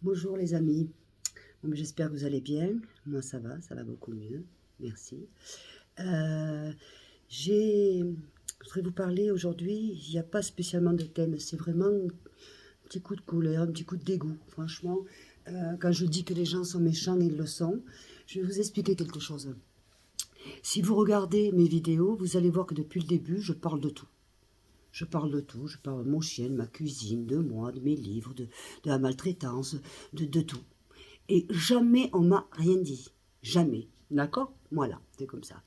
Bonjour les amis, bon, j'espère que vous allez bien, moi ça va beaucoup mieux, merci. Euh, je voudrais vous parler aujourd'hui, il n'y a pas spécialement de thème, c'est vraiment un petit coup de colère, un petit coup de dégoût, franchement. Quand je dis que les gens sont méchants, ils le sont. Je vais vous expliquer quelque chose. Si vous regardez mes vidéos, vous allez voir que depuis le début, je parle de tout. Je parle de tout, je parle de mon chien, de ma cuisine, de moi, de mes livres, de la maltraitance, de tout. Et jamais on m'a rien dit. Jamais. D'accord? Voilà, c'est comme ça.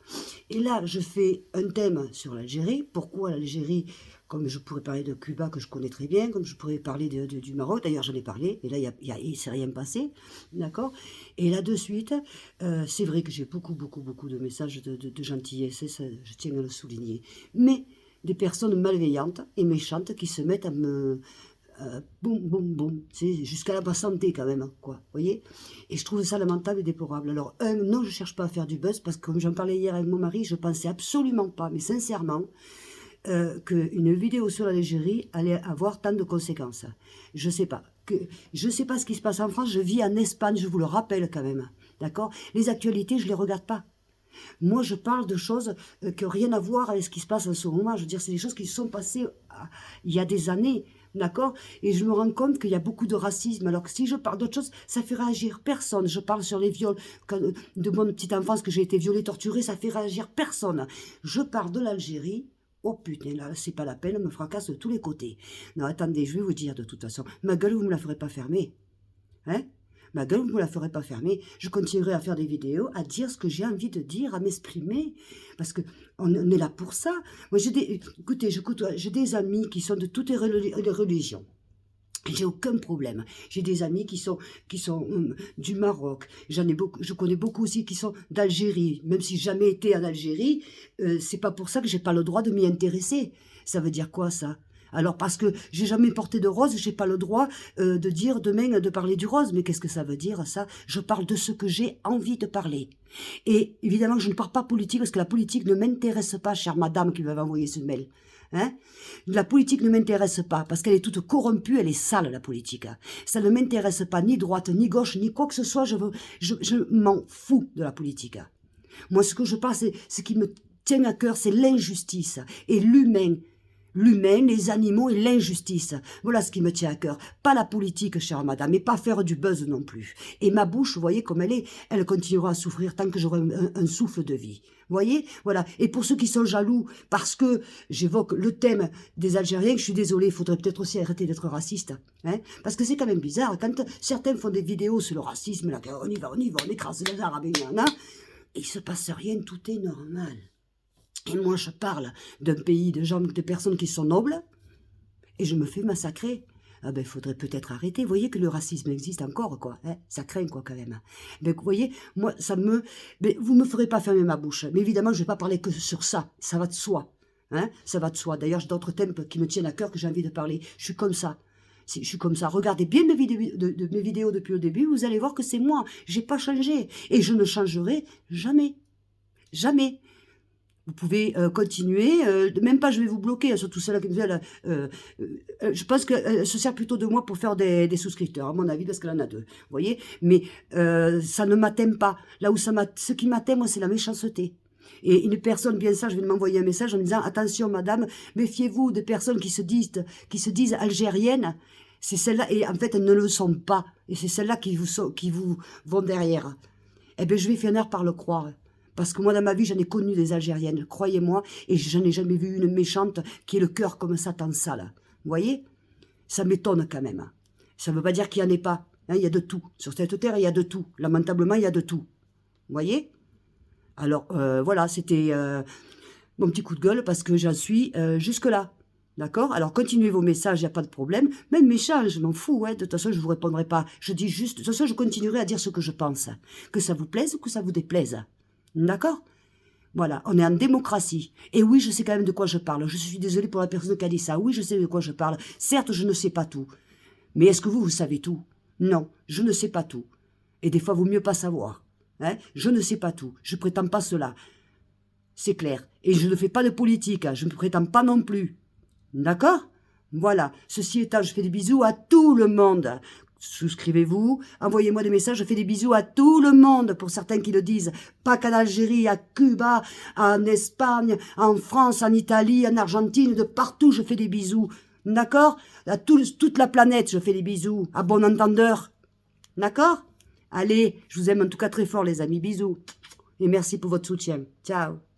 Et là, je fais un thème sur l'Algérie. Pourquoi l'Algérie? Comme je pourrais parler de Cuba, que je connais très bien, comme je pourrais parler du Maroc, d'ailleurs j'en ai parlé, et là il ne s'est rien passé, d'accord? Et là de suite, c'est vrai que j'ai beaucoup de messages de gentillesse, ça, je tiens à le souligner. Mais des personnes malveillantes et méchantes qui se mettent à me, boum, c'est jusqu'à la santé quand même, quoi, voyez. Et je trouve ça lamentable et déplorable. Alors, non, je cherche pas à faire du buzz, parce que comme j'en parlais hier avec mon mari, je pensais absolument pas, mais sincèrement, qu'une vidéo sur l'Algérie allait avoir tant de conséquences. Je sais pas ce qui se passe en France, je vis en Espagne, je vous le rappelle quand même, d'accord. Les actualités, je les regarde pas. Moi, je parle de choses qui n'ont rien à voir avec ce qui se passe en ce moment. Je veux dire, c'est des choses qui se sont passées il y a des années, d'accord? Et je me rends compte qu'il y a beaucoup de racisme. Alors que si je parle d'autre chose, ça fait réagir personne. Je parle sur les viols de mon petite enfance, que j'ai été violée, torturée, ça fait réagir personne. Je parle de l'Algérie. Oh putain, là, c'est pas la peine, me fracasse de tous les côtés. Non, attendez, je vais vous dire de toute façon. Ma gueule, vous me la ferez pas fermer. Hein? Ma gueule, vous ne me la ferez pas fermer. Je continuerai à faire des vidéos, à dire ce que j'ai envie de dire, à m'exprimer. Parce que on est là pour ça. Moi, écoutez, j'ai des amis qui sont de toutes les religions. J'ai aucun problème. J'ai des amis qui sont du Maroc. J'en ai beaucoup. Je connais beaucoup aussi qui sont d'Algérie. Même si j'ai jamais été en Algérie, c'est pas pour ça que j'ai pas le droit de m'y intéresser. Ça veut dire quoi ça? Alors parce que j'ai jamais porté de rose, j'ai pas le droit de dire demain de parler du rose. Mais qu'est-ce que ça veut dire ça? Je parle de ce que j'ai envie de parler. Et évidemment, je ne parle pas politique parce que la politique ne m'intéresse pas, chère madame qui m'avait envoyé ce mail. Hein? La politique ne m'intéresse pas parce qu'elle est toute corrompue, elle est sale la politique. Ça ne m'intéresse pas ni droite, ni gauche, ni quoi que ce soit. Je m'en fous de la politique. Moi, ce que je parle, c'est ce qui me tient à cœur, c'est l'injustice et l'humain. L'humain, les animaux et l'injustice. Voilà ce qui me tient à cœur. Pas la politique, chère madame, et pas faire du buzz non plus. Et ma bouche, vous voyez comme elle est, elle continuera à souffrir tant que j'aurai un souffle de vie. Vous voyez? Voilà. Et pour ceux qui sont jaloux, parce que j'évoque le thème des Algériens, je suis désolée, il faudrait peut-être aussi arrêter d'être raciste. Hein? Parce que c'est quand même bizarre. Quand certains font des vidéos sur le racisme, là, on y va, on écrase les Arabes, et il se passe rien, tout est normal. Et moi, je parle d'un pays de gens, de personnes qui sont nobles, et je me fais massacrer. Ah ben, il faudrait peut-être arrêter. Vous voyez que le racisme existe encore, quoi. Hein, ça craint, quoi, quand même. Ben, vous voyez, moi, mais vous me ferez pas fermer ma bouche. Mais évidemment, je vais pas parler que sur ça. Ça va de soi. Hein, ça va de soi. D'ailleurs, j'ai d'autres thèmes qui me tiennent à cœur, que j'ai envie de parler. Je suis comme ça. Je suis comme ça. Regardez bien mes vidéos depuis le début. Vous allez voir que c'est moi. J'ai pas changé. Et je ne changerai jamais. Jamais. Vous pouvez continuer, même pas je vais vous bloquer, surtout celle-là qui me veulent. Je pense qu'elle se sert plutôt de moi pour faire des souscripteurs, à mon avis, parce qu'elle en a deux. Vous voyez? Mais ça ne m'atteint pas. Là où ce qui m'atteint, moi, c'est la méchanceté. Et une personne bien sage vient de m'envoyer un message en me disant attention, madame, méfiez-vous des personnes qui se disent algériennes. C'est celles-là, et en fait, elles ne le sont pas. Et c'est celles-là qui vous vont derrière. Eh bien, je vais finir par le croire. Parce que moi, dans ma vie, j'en ai connu des Algériennes, croyez-moi, et je n'en ai jamais vu une méchante qui ait le cœur comme ça, tant sale. Vous voyez? Ça m'étonne quand même. Ça ne veut pas dire qu'il n'y en ait pas. Hein, il y a de tout. Sur cette terre, il y a de tout. Lamentablement, il y a de tout. Vous voyez? Alors, voilà, c'était mon petit coup de gueule parce que j'en suis jusque-là. D'accord? Alors, continuez vos messages, il n'y a pas de problème. Même mes messages, je m'en fous. Ouais. De toute façon, je ne vous répondrai pas. Je dis juste, de toute façon, je continuerai à dire ce que je pense. Que ça vous plaise ou que ça vous déplaise. D'accord? Voilà, on est en démocratie. Et oui, je sais quand même de quoi je parle. Je suis désolée pour la personne qui a dit ça. Oui, je sais de quoi je parle. Certes, je ne sais pas tout. Mais est-ce que vous savez tout? Non, je ne sais pas tout. Et des fois, il vaut mieux pas savoir. Hein? Je ne sais pas tout. Je prétends pas cela. C'est clair. Et je ne fais pas de politique. Hein. Je ne prétends pas non plus. D'accord? Voilà. Ceci étant, je fais des bisous à tout le monde. souscrivez-vous, envoyez-moi des messages, je fais des bisous à tout le monde, pour certains qui le disent, pas qu'en Algérie, à Cuba, en Espagne, en France, en Italie, en Argentine, de partout je fais des bisous, d'accord? À toute la planète je fais des bisous, à bon entendeur, d'accord? Allez, je vous aime en tout cas très fort les amis, bisous, et merci pour votre soutien, ciao.